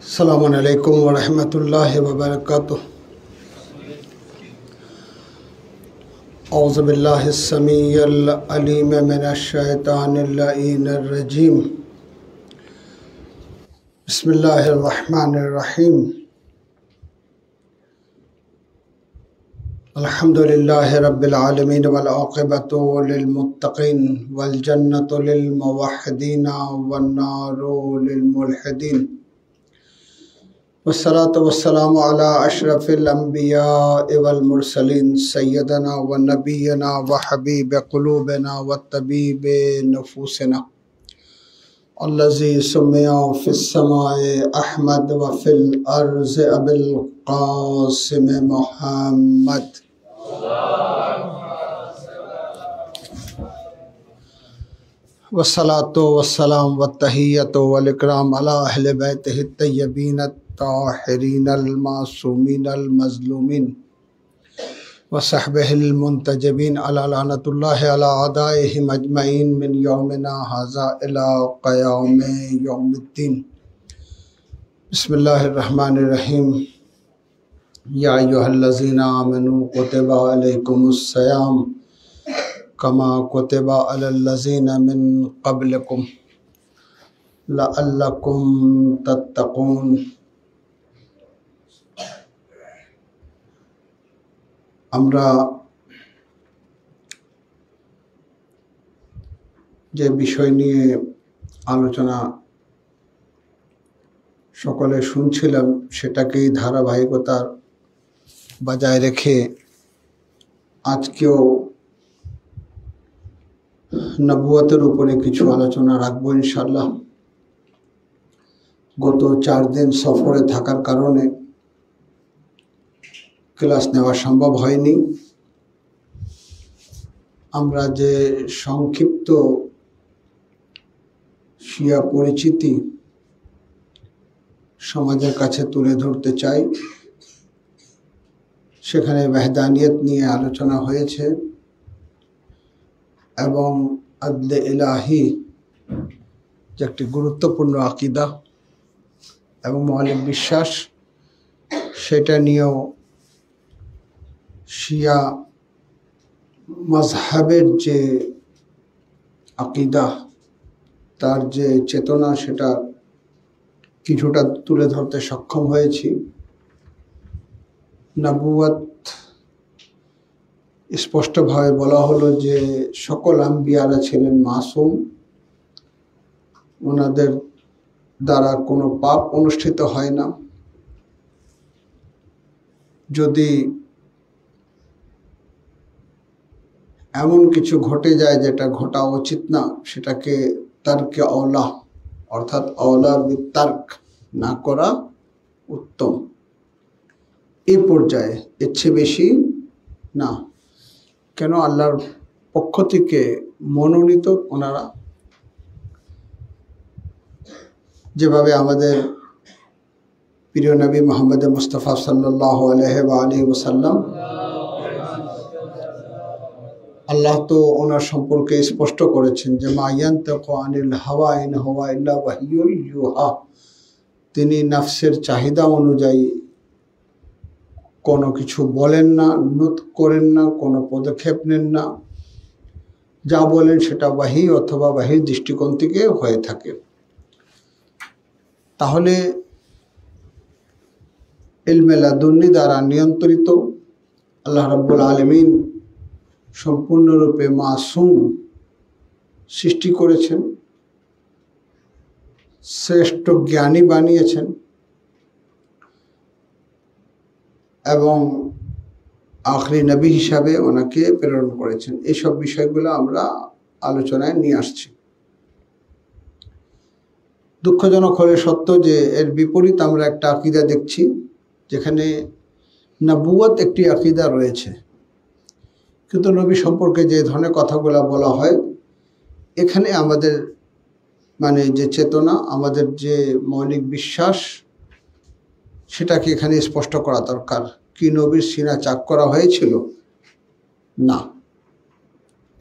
السلام علیکم ورحمۃ اللہ وبرکاتہ۔ اعوذ باللہ السمیع العلیم من الشیطان اللعین الرجیم۔ بسم اللہ الرحمن الرحیم۔ الحمد للہ رب العالمین والعاقبۃ للمتقین والجنۃ للموحدین والنار للملحدین، والصلاة والسلام علی اشرف الانبیاء والمرسلین سیدنا و نبینا و حبیب قلوبنا و طبیب نفوسنا الذی سمع فی السماء احمد و فی الارض ابی القاسم محمد۔ والصلاة والسلام والتحیۃ والاکرام علی اہل بیتہ الطیبین الطاہرین المعصومین المظلومین وصحبہ المنتجبین علی لعنۃ اللہ علی اعدائہم اجمعین من یومنا ھذا الی قیام یوم الدین۔ بسم اللہ الرحمن الرحیم۔ یا ایھا الذین آمنوا کتب علیکم الصیام کما کتب علی الذین من قبلکم لعلکم تتقون۔ আমরা যে বিষয় নিয়ে আলোচনা সকলে শুনছিলাম সেটাকেই ধারাবাহিকতার বজায় রেখে আজকেও নবুয়তের উপরে কিছু আলোচনা রাখবো ইনশাআল্লাহ। গত 4 দিন সফরে থাকার কারণে ক্লাস নেওয়া সম্ভব হয়নি। আমরা যে সংক্ষিপ্ত শিয়া পরিচিতি সমাজের কাছে তুলে ধরতে চাই, সেখানে ওয়াহদানিয়ত নিয়ে আলোচনা হয়েছে এবং আদলে ইলাহি যে একটি গুরুত্বপূর্ণ আকীদা এবং মৌলিক বিশ্বাস, সেটা নিয়েও শিয়া মাযহাবের যে আকীদা, তার যে চেতনা, সেটা কিছুটা তুলে ধরতে সক্ষম হয়েছি। নবুয়ত স্পষ্টভাবে বলা হলো যে সকল আম্বিয়ারা ছিলেন মাসুম, ওনাদের দ্বারা কোনো পাপ অনুষ্ঠিত হয় না। যদি এমন কিছু ঘটে যায় যেটা ঘটা উচিত না, সেটাকে তারকে আওলা অর্থাৎ আওলা বিতার্ক না করা উত্তম। এই পর্যায়ে এর চেয়ে বেশি না। কেন? আল্লাহর পক্ষ থেকে মনোনীত ওনারা, যেভাবে আমাদের প্রিয় নবী মুহাম্মদ মুস্তাফা সাল্লাল্লাহু আলাইহি ওয়া আলিহি ওয়াসাল্লাম, আল্লাহ তো ওনার সম্পর্কে স্পষ্ট করেছেন যে মা ইয়ানতিকু আনিল হাওয়া ইন হুয়া ইল্লা ওয়াহয়ুল ইউহা। তিনি নফসের চাহিদা অনুযায়ী কোনো কিছু বলেন না, নুতক করেন না, কোনো পদক্ষেপ নেন না। যা বলেন সেটা ওয়াহি অথবা ওয়াহির দৃষ্টিকোণ থেকে হয়ে থাকে। তাহলে ইলমে লাদুন্নি দ্বারা নিয়ন্ত্রিত আল্লাহ রাব্বুল আলামিন সম্পূর্ণরূপে মাসুম সৃষ্টি করেছেন, শ্রেষ্ঠ জ্ঞানী বানিয়েছেন এবং আখরি নবী হিসাবে ওনাকে প্রেরণ করেছেন। এইসব বিষয়গুলো আমরা আলোচনায় নিয়ে আসছি। দুঃখজনক হলে সত্য যে এর বিপরীত আমরা একটা আকীদা দেখছি, যেখানে নবুয়ত একটি আকীদা রয়েছে, কিন্তু নবী সম্পর্কে যে ধরনের কথাগুলো বলা হয়, এখানে আমাদের যে চেতনা, আমাদের যে মৌলিক বিশ্বাস, সেটাকে এখানে স্পষ্ট করা দরকার। কি নবীর সিনা চাক করা হয়েছিল? না,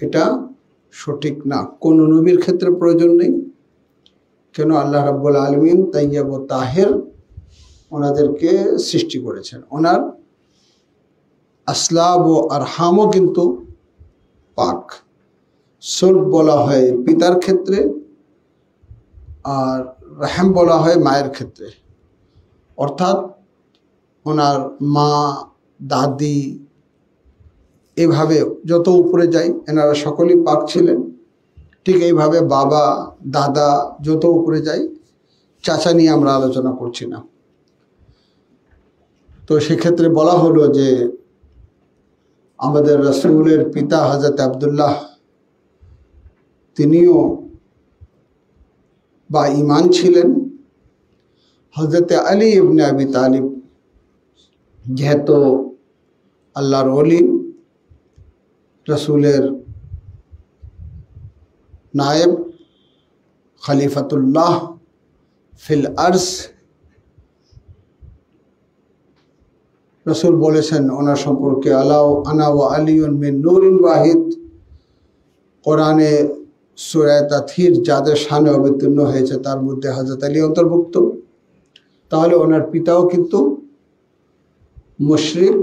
এটা সঠিক না। কোন নবীর ক্ষেত্রে প্রয়োজন নেই। কেন? আল্লাহ রাব্বুল আলামিন তাইয়্যিব ও তাহের ওনাদেরকে সৃষ্টি করেছেন। ওনার আসলাব ও আরহামও কিন্তু পাক। সুলব বলা হয় পিতার ক্ষেত্রে, আর রাহম বলা হয় মায়ের ক্ষেত্রে। অর্থাৎ ওনার মা, দাদি, এভাবে যত উপরে যাই এনারা সকলেই পাক ছিলেন। ঠিক এইভাবে বাবা, দাদা যত উপরে যাই, চাচা নিয়ে আমরা আলোচনা করছি না। তো সেক্ষেত্রে বলা হলো যে আমাদের রাসূলের পিতা হযরত আব্দুল্লাহ, তিনিও বা ঈমান ছিলেন। হযরত আলী ইবনে আবি তালিব যেহেতু আল্লাহর ওলি, রাসূলের নায়েব, খলিফাতুল্লাহ ফিল আরজ, রাসূল বলেছেন ওনার সম্পর্কে আলা আনা ওয়া আলিউন মিন নূরিন ওয়াহিদ। কোরআনে সূরা তাথির যাদের শানে অবতীর্ণ হয়েছে তার মধ্যে হযরত আলী অন্তর্ভুক্ত। তাহলে ওনার পিতাও কিন্তু মুশরিক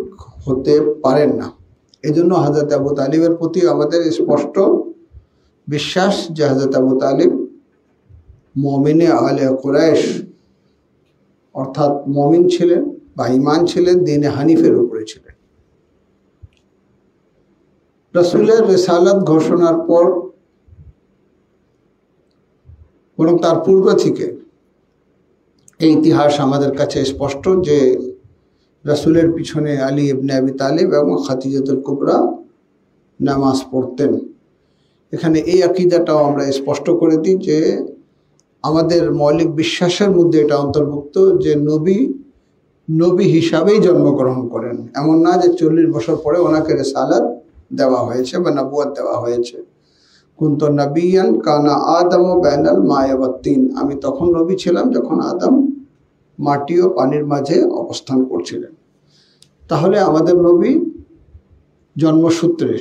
হতে পারেন না। এই জন্য হযরত আবু তালিবের প্রতি আমাদের স্পষ্ট বিশ্বাস যে হযরত আবু তালিব মুমিনে আলে কুরাইশ, অর্থাৎ মুমিন ছিলেন বা ঈমান ছিলেন, দ্বীনে হানিফের উপরে ছিলেন। রাসূলের রিসালাত ঘোষণার পর, বরং তার পূর্ব থেকে এই ইতিহাস আমাদের কাছে স্পষ্ট যে রাসূলের পিছনে আলী ইবনে আবি তালিব এবং খাদিজাতুল কুবরা নামাজ পড়তেন। এখানে এই আকীদাটাও আমরা স্পষ্ট করে দিই যে আমাদের মৌলিক বিশ্বাসের মধ্যে এটা অন্তর্ভুক্ত যে নবী হিসাবেই জন্মগ্রহণ করেন। এমন না যে 40 বছর পরে ওনাকে রিসালাত দেওয়া হয়েছে বা নবুয়ত দেওয়া হয়েছে। কুনতু নবিয়ান কানা আদম বাইনাল মায়ে ওয়াত তিন, আমি তখন নবী ছিলাম যখন আদম মাটি ও পানির মাঝে অবস্থান করছিলেন। তাহলে আমাদের নবী জন্মসূত্রে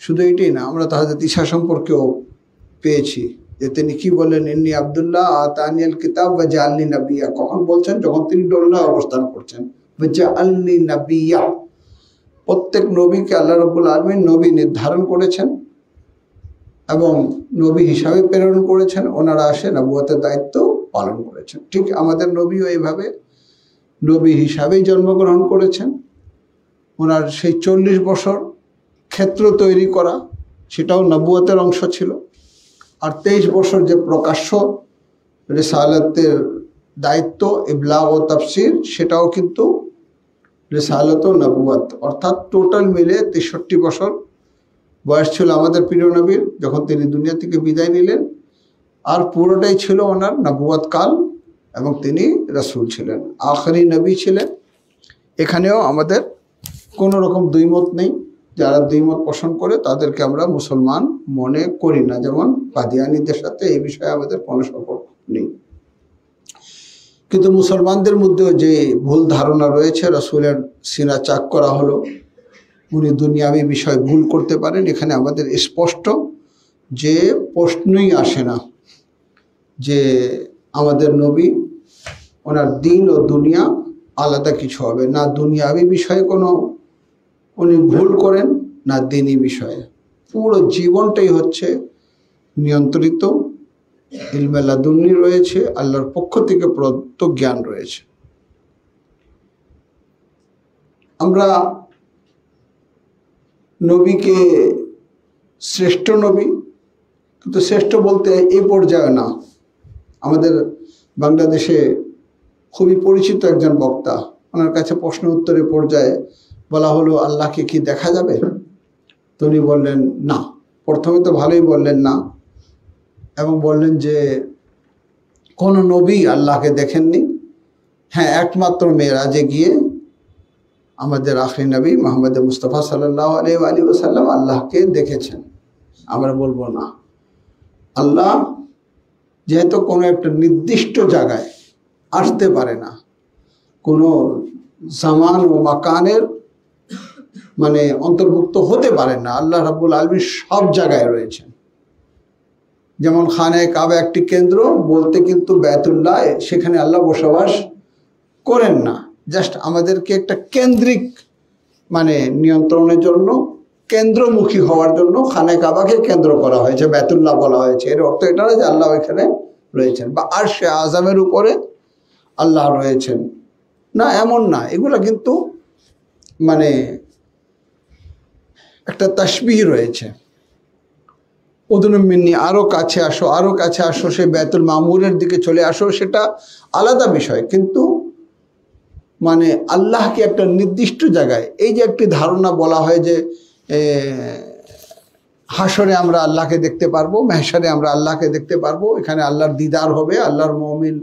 শুধু এটাই না, আমরা তো হযরত ঈসা সম্পর্কেও পেয়েছি যে তিনি কি বলেন, ইন্নী আব্দুল্লাহ আতানিয়াল কিতাব ওয়া জাআলনি নাবিয়্যা। কখন বলছেন? যখন তিনি ডোলনায় অবস্থান করছেন। ওয়া জাআলনি নাবিয়্যা, প্রত্যেক নবীকে আল্লাহ রাব্বুল আলামিন নবী নির্ধারণ করেছেন এবং নবী হিসাবে প্রেরণ করেছেন। ওনারা আসে নবুয়তের দায়িত্ব পালন করেছেন। ঠিক আমাদের নবীও এইভাবে নবী হিসাবেই জন্মগ্রহণ করেছেন। ওনার সেই 40 বছর ক্ষেত্র তৈরি করা, সেটাও নবুয়তের অংশ ছিল। আর 23 বছর যে প্রকাশ্য রিসালাতের দায়িত্ব, ইবলাগ ও তাফসির, সেটাও কিন্তু রিসালাত ও নবুয়ত। অর্থাৎ টোটাল মিলে 63 বছর বয়স ছিল আমাদের প্রিয় নবীর যখন তিনি দুনিয়া থেকে বিদায় নিলেন। আর পুরোটাই ছিল ওনার নবুয়ত কাল এবং তিনি রাসূল ছিলেন, আখেরি নবী ছিলেন। এখানেও আমাদের কোনো রকম দ্বিমত নেই। যারা দ্বিমত পোষণ করে তাদেরকে আমরা মুসলমান মনে করি না। যেমন কাদিয়ানীদের সাথে এই বিষয়ে আমাদের কোনো সম্পর্ক নেই। কিন্তু মুসলমানদের মধ্যেও যে ভুল ধারণা রয়েছে, রাসূলের সিনা চাক করা হলো, উনি দুনিয়াবী বিষয় ভুল করতে পারেন, এখানে আমাদের স্পষ্ট যে প্রশ্নই আসে না যে আমাদের নবী, ওনার দিন ও দুনিয়া আলাদা কিছু হবে না। দুনিয়াবী বিষয়ে কোনো উনি ভুল করেন না, দিনী বিষয়ে পুরো জীবনটাই হচ্ছে নিয়ন্ত্রিত। ইলমে লাদুন্নি রয়েছে, আল্লাহর পক্ষ থেকে প্রদত্ত জ্ঞান রয়েছে। আমরা নবীকে শ্রেষ্ঠ নবী, কিন্তু শ্রেষ্ঠ বলতে এই পর্যায়ে না। আমাদের বাংলাদেশে খুবই পরিচিত একজন বক্তা, ওনার কাছে প্রশ্ন উত্তরের পর্যায়ে বলা হলো আল্লাহকে কি দেখা যাবে? তো উনি বললেন না। প্রথমে তো ভালোই বললেন না এবং বললেন যে কোনো নবী আল্লাহকে দেখেননি। হ্যাঁ, একমাত্র মেরাজে গিয়ে আমাদের আখরি নবী মুহাম্মদ মুস্তাফা সাল্লাল্লাহু আলাইহি ওয়াসাল্লাম আল্লাহকে দেখেছেন। আমরা বলবো না। আল্লাহ যেহেতু কোনো একটা নির্দিষ্ট জায়গায় আসতে পারে না, কোনো জামান ও মাকানের মানে অন্তর্ভুক্ত হতে পারেন না। আল্লাহ রাব্বুল আলামিন সব জায়গায় রয়েছেন। যেমন খানে কাবা একটি কেন্দ্র বলতে কিন্তু বায়তুল্লাহ, সেখানে আল্লাহ বসবাস করেন না। জাস্ট আমাদেরকে একটা কেন্দ্রিক মানে নিয়ন্ত্রণের জন্য, কেন্দ্রমুখী হওয়ার জন্য খানে কাবাকে কেন্দ্র করা হয়েছে, বাইতুল্লাহ বলা হয়েছে। এর অর্থ এটা না যে আল্লাহ এখানে রয়েছেন বা আরশে আযমের উপরে আল্লাহ রয়েছেন, না, এমন না। এগুলা কিন্তু মানে একটা তাসবিহ রয়েছে, উদুনুম মিন্নি, আরো কাছে আসো, আরো কাছে আসো, সেই বাইতুল মামুরের দিকে চলে আসো, সেটা আলাদা বিষয়। কিন্তু মানে আল্লাহকে একটা নির্দিষ্ট জায়গায়, এই যে একটি ধারণা বলা হয় যে হাসরে আমরা আল্লাহকে দেখতে পারবো, মেহশারে আমরা আল্লাহকে দেখতে পারবো, এখানে আল্লাহর দিদার হবে, আল্লাহর মুমিন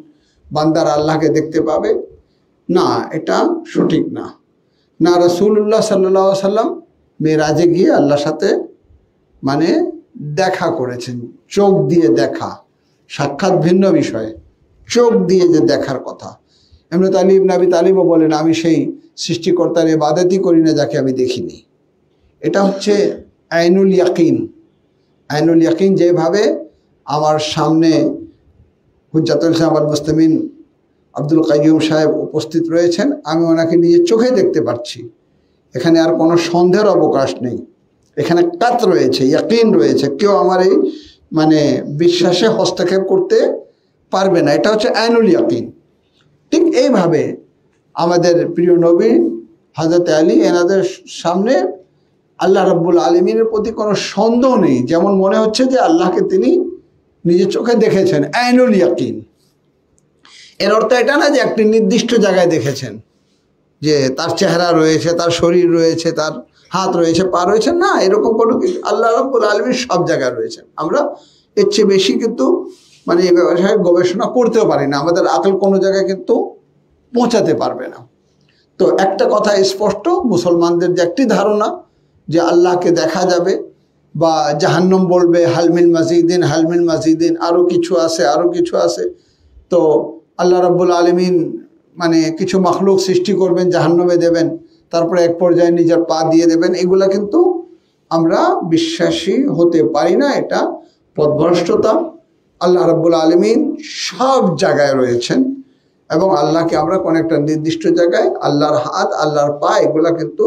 বান্দার আল্লাহকে দেখতে পাবে, না, এটা সঠিক না। না, রাসূলুল্লাহ সাল্লাল্লাহু আলাইহি সাল্লাম মেরাজে গিয়ে আল্লাহর সাথে মানে দেখা করেছেন, চোখ দিয়ে দেখা, সাক্ষাৎ ভিন্ন বিষয়, চোখ দিয়ে যে দেখার কথা। ইবনে আলী ইবনে আবি তালিবও বলেন, আমি সেই সৃষ্টিকর্তার ইবাদতই করি না যাকে আমি দেখিনি। এটা হচ্ছে আইনুল ইয়াকিন। আইনুল ইয়াকিন যেভাবে আমার সামনে হুজ্জাতুল ইসলাম ওয়াল মুসলিমিন আব্দুল কাইয়ুম সাহেব উপস্থিত রয়েছেন, আমি ওনাকে নিজের চোখে দেখতে পাচ্ছি, এখানে আর কোনো সন্দেহের অবকাশ নেই, এখানে কাত রয়েছে, ইয়াকিন রয়েছে, কেউ আমার এই মানে বিশ্বাসে হস্তক্ষেপ করতে পারবে না। এটা হচ্ছে আইনুল ইয়াকিন। ঠিক এইভাবে আমাদের প্রিয় নবী হযরত আলী, এনাদের সামনে আল্লাহ রাব্বুল আলামিনের প্রতি কোনো সন্দেহ নেই, যেমন মনে হচ্ছে যে আল্লাহকে তিনি নিজের চোখে দেখেছেন, আইনুল ইয়াকিন। এর অর্থ এটা না যে একটি নির্দিষ্ট জায়গায় দেখেছেন, যে তার চেহারা রয়েছে, তার শরীর রয়েছে, তার হাত রয়েছে, পা রয়েছে, না, এরকম কোনো কিছু। আল্লাহ রাব্বুল আলামিন সব জায়গায় রয়েছেন। আমরা এর চেয়ে বেশি কিন্তু মানে এই ব্যবসায় গবেষণা করতেও পারি না, আমাদের আকল কোনো জায়গায় কিন্তু পৌঁছাতে পারবে না। তো একটা কথা স্পষ্ট, মুসলমানদের যে একটি ধারণা যে আল্লাহকে দেখা যাবে বা জাহান্নাম বলবে হালমিল মাজিদিন, হালমিল মাজিদিন, আরও কিছু আছে, আরও কিছু আছে। তো আল্লাহ রাব্বুল আলামিন মানে কিছু মাখলুক সৃষ্টি করবেন, জাহান্নামে দেবেন, তারপরে এক পর্যায়ে নিজের পা দিয়ে দেবেন, এগুলা কিন্তু আমরা বিশ্বাসী হতে পারি না, এটা পথভ্রষ্টতা। আল্লাহ রাব্বুল আলামিন সব জায়গায় রয়েছেন এবং আল্লাহকে আমরা কোনো একটা নির্দিষ্ট জায়গায়, আল্লাহর হাত, আল্লাহর পা, এগুলা কিন্তু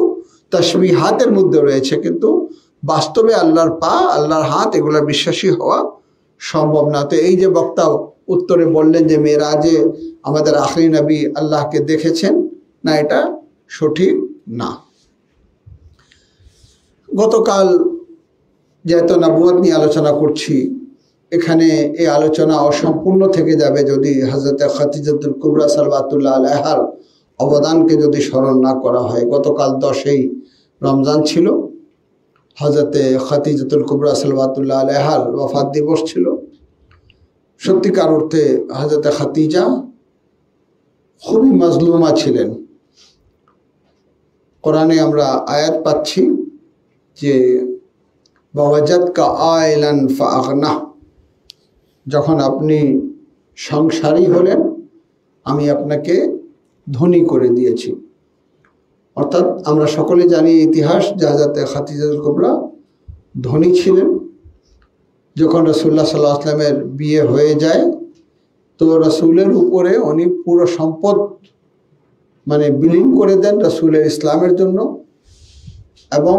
তাসবিহাতের মধ্যে রয়েছে, কিন্তু বাস্তবে আল্লাহর পা, আল্লাহর হাত, এগুলা বিশ্বাসী হওয়া সম্ভব না। তো এই যে বক্তা উত্তরে বললেন যে মেরাজে আমাদের আখরি নবী আল্লাহকে দেখেছেন, না, এটা সঠিক না। গতকাল যেহেতু নবুয়ত নিয়ে আলোচনা করছি, এখানে এই আলোচনা অসম্পূর্ণ থেকে যাবে যদি হযরতে খাদিজাতুল কুবরা সালাওয়াতুল্লাহ আলাইহার অবদানকে যদি স্মরণ না করা হয়। গতকাল 10ই রমজান ছিল, হযরতে খাদিজাতুল কুবরা সালাওয়াতুল্লাহ আলাইহার ওয়াফাত দিবস ছিল। সত্যিকার অর্থে হযরতে খাদিজা খুবই মাজলুমা ছিলেন। কোরআনে আমরা আয়াত পাচ্ছি যে ওয়াজাদকা আইলান ফাআগনা, যখন আপনি সংসারী হলেন আমি আপনাকে ধনী করে দিয়েছি। অর্থাৎ আমরা সকলে জানি ইতিহাস যে হযরতে খাদিজাতুল কুবরা ধনী ছিলেন। যখন রাসূলুল্লাহ সাল্লাল্লাহু আলাইহি ওয়াসাল্লামের বিয়ে হয়ে যায়, তো রাসূলের উপরে উনি পুরো সম্পদ মানে বিলীন করে দেন রাসূলের ইসলামের জন্য, এবং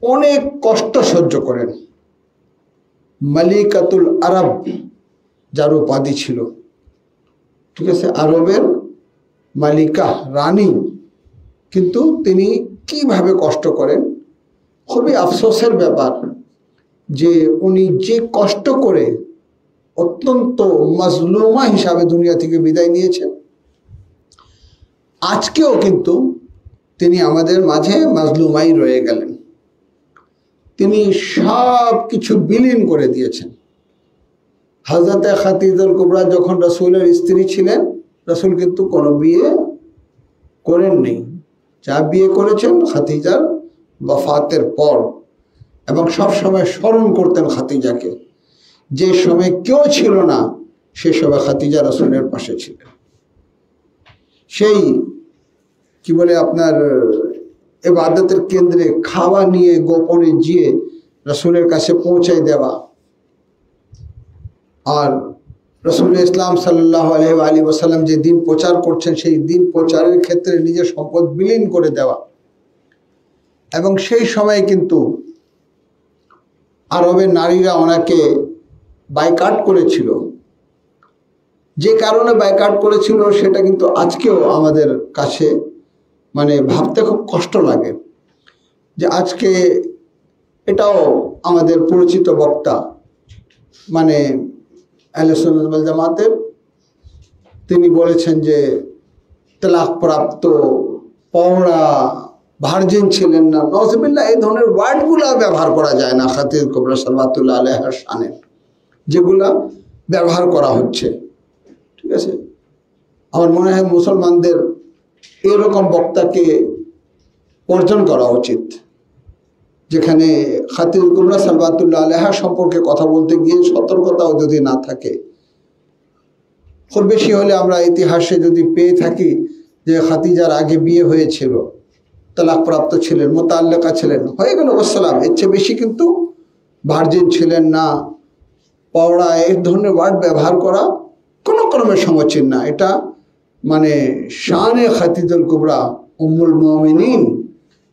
অনেক কষ্ট সহ্য করেন। মালিকাতুল আরব যার উপাধি ছিল, ঠিক আছে, আরবের মালিকা, রানী, কিন্তু তিনি কিভাবে কষ্ট করেন, খুবই আফসোসের ব্যাপার যে উনি যে কষ্ট করে অত্যন্ত মাজলুমা হিসাবে দুনিয়া থেকে বিদায় নিয়েছেন, আজকেও কিন্তু তিনি আমাদের মাঝে মাজলুমাই রয়ে গেলেন। তিনি সব কিছু বিলীন করে দিয়েছেন। হযরতে খাদিজাতুল কুবরা যখন রাসূলের স্ত্রী ছিলেন, রাসূল কিন্তু কোনো বিয়ে করেননি, যা বিয়ে করেছেন খাদিজার ওয়াফাতের পর, এবং সব সময় স্মরণ করতেন খাদিজাকে। যে সময় কেউ ছিল না সে সময় খাদিজা রাসূলের পাশে ছিলেন। সেই কি বলে আপনার ইবাদতের কেন্দ্রে খাওয়া নিয়ে গোপনে গিয়ে রাসূলের কাছে পৌঁছায় দেওয়া, আর রাসূল ইসলাম সাল্লাল্লাহু আলাইহি ওয়াসাল্লাম যে দিন প্রচার করছেন সেই দিন প্রচারের ক্ষেত্রে নিজের সম্পদ বিলীন করে দেওয়া। এবং সেই সময় কিন্তু আরবের নারীরা ওনাকে বাইকাট করেছিল। যে কারণে বাইকাট করেছিল সেটা কিন্তু আজকেও আমাদের কাছে মানে ভাবতে খুব কষ্ট লাগে, যে আজকে এটাও আমাদের পরিচিত বক্তা মানে আহলে সুন্নাত ওয়াল জামাতের তিনি বলেছেন যে তালাক প্রাপ্ত, পওড়া, ভার্জিন ছিলেন না, নওয়াজুবিল্লাহ, এই ধরনের ওয়ার্ডগুলো ব্যবহার করা যায় না খাতিজা কুবরা সালাওয়াতুল্লাহ আলাইহার শানে, যেগুলা ব্যবহার করা হচ্ছে। ঠিক আছে, আমার মনে হয় মুসলমানদের এরকম বক্তাকে বর্জন করা উচিত, যেখানে খাতিজা কুবরা সালাওয়াতুল্লাহ আলাইহা সম্পর্কে কথা বলতে গিয়ে সতর্কতাও যদি না থাকে। খুব বেশি হলে আমরা ইতিহাসে যদি পেয়ে থাকি যে খাতিজার আগে বিয়ে হয়েছিল, তালাক প্রাপ্ত ছিলেন, মুতাল্লিকা ছিলেন, হয়ে গেল ওয়াসসালাম, এর চেয়ে বেশি কিন্তু ভার্জিন ছিলেন না, পওড়া, এই ধরনের ওয়ার্ড ব্যবহার করা কোনো ক্রমে সমীচীন না। এটা মানে শানে খাতিজুল কুবরা উম্মুল মুমিনিন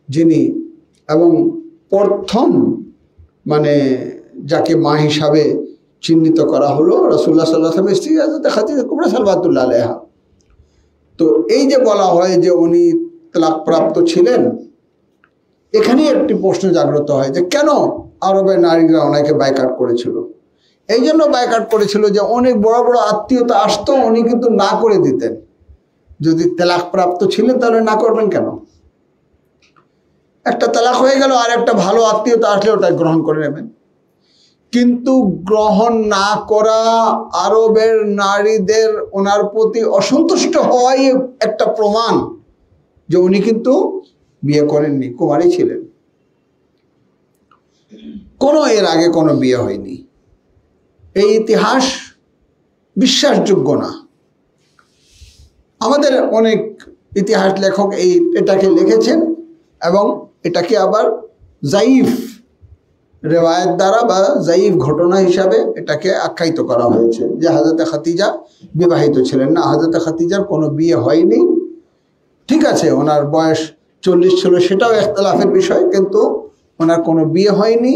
যিনি, এবং প্রথম মানে যাকে মা হিসাবে চিহ্নিত করা হলো রাসূলুল্লাহ সাল্লাল্লাহু আলাইহি ওয়াসাল্লামের স্ত্রী হযরত খাতিজা কুবরা সালাওয়াতুল্লাহ আলাইহা। তো এই যে বলা হয় যে উনি তালাক প্রাপ্ত ছিলেন, এখানেই একটি প্রশ্ন জাগ্রত হয় যে কেন আরবের নারীরা ওনাকে বাইকাট করেছিল। এই জন্য বাইকাট করেছিল যে অনেক বড় বড় আত্মীয়তা আসতো, উনি কিন্তু না করে দিতেন। যদি তালাক প্রাপ্ত ছিলেন তাহলে না করবেন কেন? একটা তালাক হয়ে গেল, আর একটা ভালো আত্মীয়তা আসলে ওটা গ্রহণ করে নেবেন। কিন্তু গ্রহণ না করা আরবের নারীদের ওনার প্রতি অসন্তুষ্ট হওয়াই একটা প্রমাণ যে উনি কিন্তু বিয়ে করেননি, কুমারী ছিলেন, কোনো এর আগে কোনো বিয়ে হয়নি। এই ইতিহাস বিশ্বাসযোগ্য না। আমাদের অনেক ইতিহাস লেখক এটাকে লিখেছেন এবং এটাকে আবার জাইফ রেওয়ায়েত দ্বারা বা জাইফ ঘটনা হিসাবে এটাকে আখ্যায়িত করা হয়েছে যে হযরত খাতিজা বিবাহিত ছিলেন না, হযরত খাতিজার কোনো বিয়ে হয়নি। ঠিক আছে, ওনার বয়স 40 ছিল, সেটাও ইখতিলাফের বিষয়, কিন্তু ওনার কোনো বিয়ে হয়নি।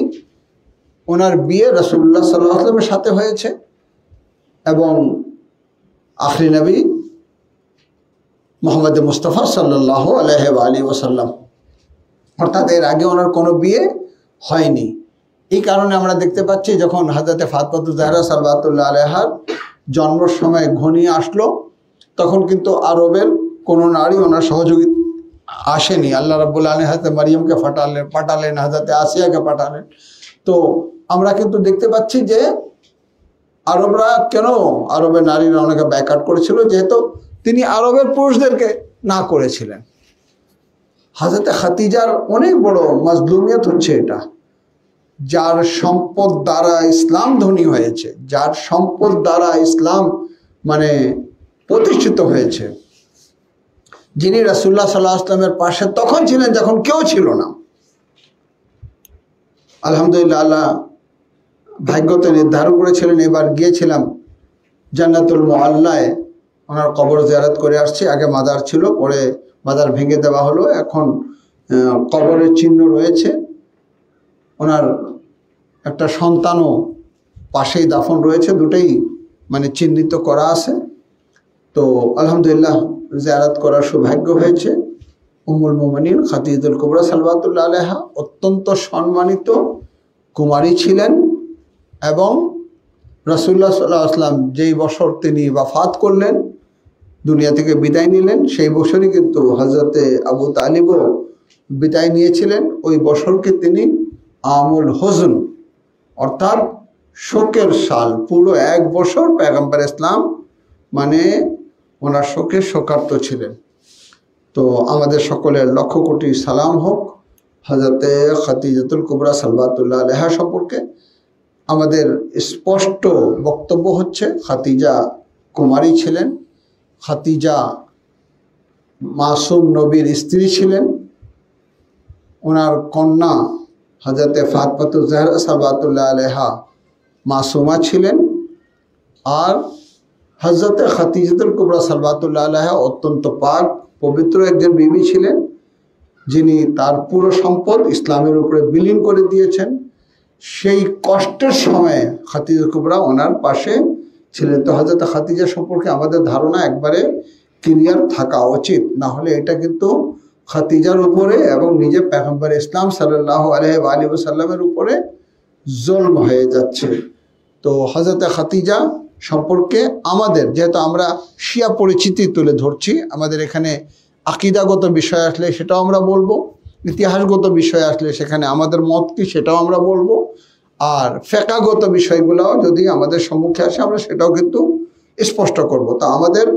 ওনার বিয়ে রাসূলুল্লাহ সাল্লাল্লাহু আলাইহি ওয়াসাল্লামের সাথে হয়েছে এবং আখরি নবী মুহাম্মদ মুস্তাফা সাল্লাল্লাহু আলাইহি ওয়াসাল্লাম, অর্থাৎ এর আগে ওনার কোনো বিয়ে হয়নি। এই কারণে আমরা দেখতে পাচ্ছি যখন হযরত ফাতেমা জাহরা সালাওয়াতুল্লাহ আলাইহার জন্মের সময় ঘনিয়ে আসলো, তখন কিন্তু আরবের কোনো নারী ওনার সহযোগী আসেনি। আল্লাহ রাব্বুল আলামিন হযরত মারিয়ামকে পাঠালেন, হযরত আসিয়াকে পাঠালেন। তো আমরা কিন্তু দেখতে পাচ্ছি যে আরবরা কেন আরবের নারীরা ওনাকে বাইকাট করেছিল, যেহেতু তিনি আরবের পুরুষদেরকে না করেছিলেন। হযরত খাতিজার অনেক বড় মাজলুমিয়ত হচ্ছে এটা, যার সম্পদ দ্বারা ইসলাম ধনী হয়েছে, যার সম্পদ দ্বারা ইসলাম মানে প্রতিষ্ঠিত হয়েছে, যিনি রাসূলুল্লাহ সাল্লাল্লাহু আলাইহি ওয়াসাল্লামের পাশে তখন ছিলেন যখন কেউ ছিল না। আলহামদুলিল্লাহ, আল্লাহ ভাগ্যতে নির্ধারণ করেছিলেন, এবার গিয়েছিলাম জান্নাতুল মুআল্লায় ওনার কবর জিয়ারত করে আসছি। আগে মাজার ছিল, পরে মাজার ভেঙে দেওয়া হলো, এখন কবরের চিহ্ন রয়েছে। ওনার একটা সন্তানও পাশেই দাফন রয়েছে, দুটোই মানে চিহ্নিত করা আছে। তো আলহামদুলিল্লাহ জিয়ারত করার সৌভাগ্য হয়েছে। উম্মুল মুমিনিন খাতিজাতুল কুবরা সালাওয়াতুল্লাহ আলাইহা অত্যন্ত সম্মানিত কুমারী ছিলেন এবং রাসূলুল্লাহ সাল্লাল্লাহু আলাইহি ওয়াসাল্লাম যেই বছর তিনি ওয়াফাত করলেন, দুনিয়া থেকে বিদায় নিলেন, সেই বছরই কিন্তু হযরতে আবু তালিবও বিদায় নিয়েছিলেন। ওই বছরকে তিনি আমুল হুজন অর্থাৎ শোকের সাল, পুরো এক বছর পয়গম্বর ইসলাম মানে ওনার শোকার্ত ছিলেন। তো আমাদের সকলের লক্ষ কোটি সালাম হোক হযরতে খাতিজাতুল কুবরা সালাওয়াতুল্লাহ আলাইহা সম্পর্কে। আমাদের স্পষ্ট বক্তব্য হচ্ছে খাতিজা কুমারী ছিলেন, খাতিজা মাসুম নবীর স্ত্রী ছিলেন, ওনার কন্যা হযরতে ফাতেমা জাহরা সালাওয়াতুল্লাহ আলাইহা মাসুমা ছিলেন, আর হযরতে খাদিজাতুল কুবরা সাল্লাল্লাহু আলাইহা অত্যন্ত পাক পবিত্র একজন বিবি ছিলেন, যিনি তার পুরো সম্পদ ইসলামের উপরে বিলীন করে দিয়েছেন। সেই কষ্টের সময়ে খাদিজা কুবরা ওনার পাশে ছিলেন। তো হযরত খাদিজা সম্পর্কে আমাদের ধারণা একবারে ক্লিয়ার থাকা উচিত, না হলে এটা কিন্তু খাদিজার উপরে এবং নিজে পয়গম্বর ইসলাম সাল্লাল্লাহু আলাইহি ওয়াসাল্লামের উপরে জুলম হয়ে যাচ্ছে। তো হযরত খাদিজা সম্পর্কে আমাদের, যেহেতু আমরা শিয়া পরিচিতি তুলে ধরছি, আমাদের এখানে আকীদাগত বিষয় আসলে সেটাও আমরা বলবো, ইতিহাসগত বিষয় আসলে সেখানে আমাদের মত কি সেটাও আমরা বলবো, আর ফিকহগত বিষয়গুলোও যদি আমাদের সম্মুখে আসে আমরা সেটাও কিন্তু স্পষ্ট করব। তো আমাদের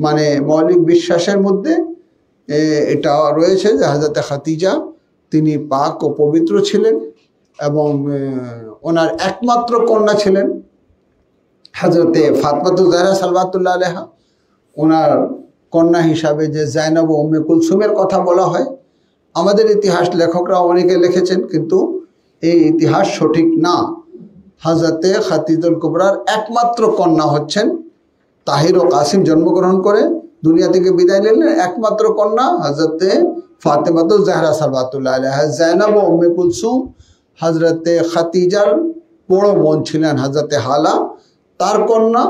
মানে মৌলিক বিশ্বাসের মধ্যে এটা রয়েছে যে হযরত খাদিজা তিনি পাক ও পবিত্র ছিলেন এবং ওনার একমাত্র কন্যা ছিলেন হযরতে ফাতেমাতুজ জাহরা সাল্লাল্লাহু আলাইহা। ওনার কন্যা হিসাবে যে জাইনাব ও উম্মে কুলসুমের কথা বলা হয়, আমাদের ইতিহাস লেখকরা অনেকে লিখেছেন, কিন্তু এই ইতিহাস সঠিক না। হযরতে খাদিজাতুল কুবরার একমাত্র কন্যা হচ্ছেন তাহির ও কাসিম জন্মগ্রহণ করে দুনিয়া থেকে বিদায় নিলেন। একমাত্র কন্যা হযরতে ফাতেমাতুজ জাহরা সাল্লাল্লাহু আলাইহা। জাইনাব ও উম্মে কুলসুম হযরতে খাদিজার বড় বোন ছিলেন হযরতে হালা, তার কন্যা।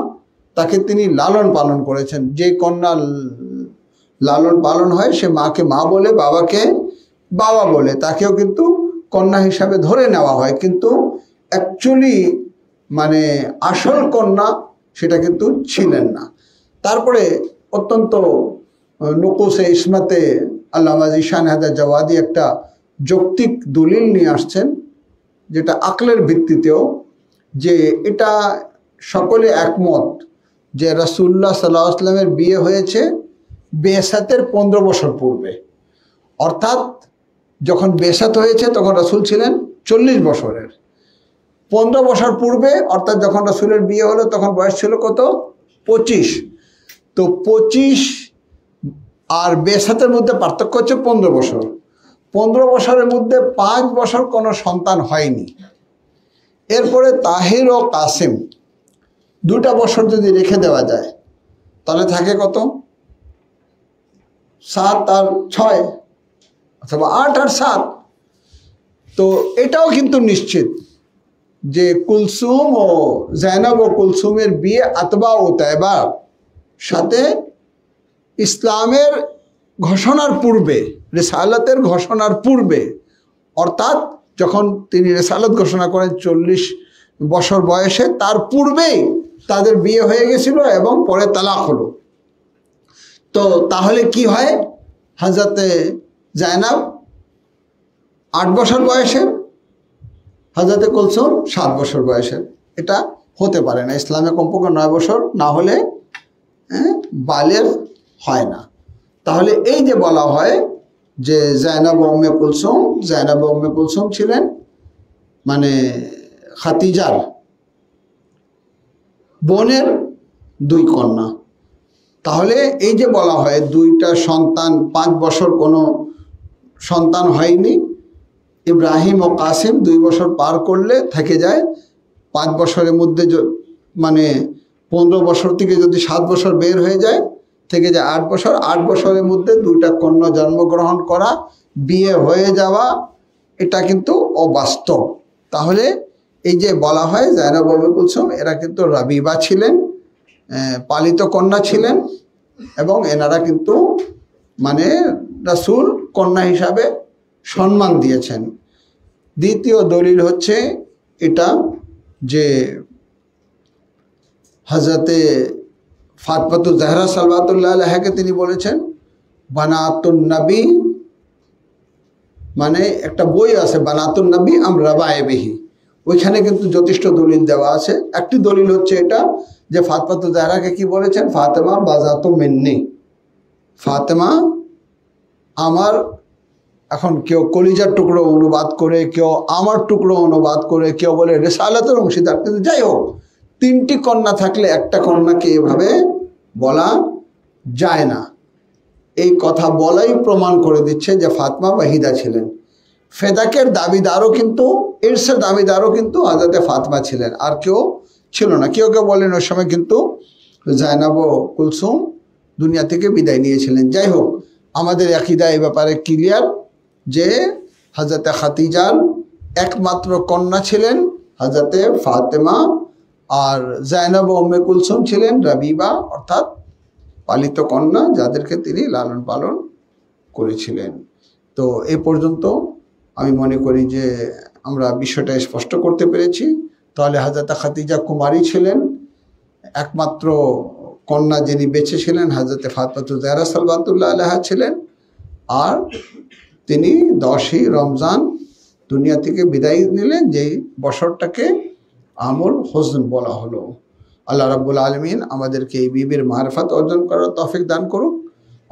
তাকে তিনি লালন পালন করেছেন। যে কন্যা লালন পালন হয় সে মাকে মা বলে, বাবাকে বাবা বলে, তাকেও কিন্তু কন্যা হিসাবে ধরে নেওয়া হয়, কিন্তু অ্যাকচুয়ালি মানে আসল কন্যা সেটা কিন্তু ছিলেন না। তারপরে অত্যন্ত নুকুসে ইসমাতে আল্লামা জিশান হায়দার জাওয়াদি একটা যৌক্তিক দলিল নিয়ে আসছেন, যেটা আকলের ভিত্তিতেও, যে এটা সকলে একমত যে রাসূলুল্লাহ সাল্লাল্লাহু আলাইহি ওয়াসাল্লামের বিয়ে হয়েছে বেসাতের 15 বছর পূর্বে। অর্থাৎ যখন বেসাত হয়েছে তখন রাসূল ছিলেন 40 বছরের। 15 বছর পূর্বে অর্থাৎ যখন রাসূলের বিয়ে হলো তখন বয়স ছিল কত? 25। তো 25 আর বেসাতের মধ্যে পার্থক্য হচ্ছে 15 বছর। 15 বছরের মধ্যে 5 বছর কোনো সন্তান হয়নি। এরপরে তাহির ও কাসিম 2টা বছর যদি রেখে দেওয়া যায় তাহলে থাকে কত? 7 আর 6 অথবা 8 আর 7। তো এটাও কিন্তু নিশ্চিত যে কুলসুম ও জাইনাব ও কুলসুমের বিয়ে আতবা ও তাইবার সাথে ইসলামের ঘোষণার পূর্বে, রিসালাতের ঘোষণার পূর্বে, অর্থাৎ যখন তিনি রিসালাত ঘোষণা করেন 40 বছর বয়সে, তার পূর্বেই তাদের বিয়ে হয়ে গেছিল এবং পরে তালাক হলো। তো তাহলে কি হয়? হযরতে জাইনাব 8 বছর বয়সের, হযরতে কুলসুম 7 বছর বয়সের। এটা হতে পারে না। ইসলামে কমপক্ষে 9 বছর না হলে বালের হয় না। তাহলে এই যে বলা হয় যে জাইনাব ও উম্মে কুলসুম, জাইনাব ও উম্মে কুলসুম ছিলেন মানে খাদিজার বোনের 2 কন্যা। তাহলে এই যে বলা হয় 2টা সন্তান, 5 বছর কোনো সন্তান হয়নি, ইব্রাহিম ও কাসিম 2 বছর পার করলে থেকে যায় 5 বছরের মধ্যে, মানে 15 বছর থেকে যদি 7 বছর বের হয়ে যায় থেকে যায় 8 বছর। 8 বছরের মধ্যে 2টা কন্যা জন্মগ্রহণ করা, বিয়ে হয়ে যাওয়া, এটা কিন্তু অবাস্তব। তাহলে এই যে বলা হয় জাইনাব ও উম্মে কুলসুম এরা কিন্তু রাবিবা ছিলেন, পালিত কন্যা ছিলেন, এবং এনারা কিন্তু মানে রাসূল কন্যা হিসাবে সম্মান দিয়েছেন। দ্বিতীয় দলিল হচ্ছে এটা যে হযরতে ফাতেমাতুজ জাহরা সাল্লাল্লাহু আলাইহাকে তিনি বলেছেন বানাতুন নবী, মানে একটা বই আছে বানাতুন নবী আম রাবাইবিহি, ওইখানে কিন্তু যথেষ্ট দলিল দেওয়া আছে। একটি দলিল হচ্ছে এটা যে ফাতেমাতুজ জাহরাকে কি বলেছেন? ফাতেমা বাজাতু মিন্নি, ফাতেমা আমার, এখন কেউ কলিজার টুকরো অনুবাদ করে, কেউ আমার টুকরো অনুবাদ করে, কেউ বলে রিসালাতের অংশীদার। কিন্তু যাই হোক, 3টি কন্যা থাকলে একটা কন্যাকে এভাবে বলা যায় না। এই কথা বলাই প্রমাণ করে দিচ্ছে যে ফাতেমা ওয়াহিদা ছিলেন। ফেদাকের দাবিদারও কিন্তু, ইরসের দাবিদারও কিন্তু হযরতে ফাতেমা ছিলেন, আর কেউ ছিল না। কেউ কেউ বলেন ওই সময় কিন্তু জায়নাব ও কুলসুম দুনিয়া থেকে বিদায় নিয়েছিলেন। যাই হোক, আমাদের আকীদা এই ব্যাপারে ক্লিয়ার যে হযরতে খাদিজার একমাত্র কন্যা ছিলেন হযরতে ফাতেমা, আর জায়নাব ও উম্মে কুলসুম ছিলেন রাবিবা, অর্থাৎ পালিত কন্যা, যাদেরকে তিনি লালন পালন করেছিলেন। তো এ পর্যন্ত আমি মনে করি যে আমরা বিষয়টা স্পষ্ট করতে পেরেছি। তাহলে হযরতে খাদিজা কুমারী ছিলেন, একমাত্র কন্যা যিনি বেঁচে ছিলেন হযরতে ফাতেমাতুজ জাহরা সালাওয়াতুল্লাহ আলাইহা ছিলেন, আর তিনি 10ই রমজান দুনিয়া থেকে বিদায় নিলেন, যেই বছরটাকে আমুল হুজন বলা হলো। আল্লাহ রাব্বুল আলামিন আমাদেরকে এই বিবির মারফত অর্জন করার তৌফিক দান করুক।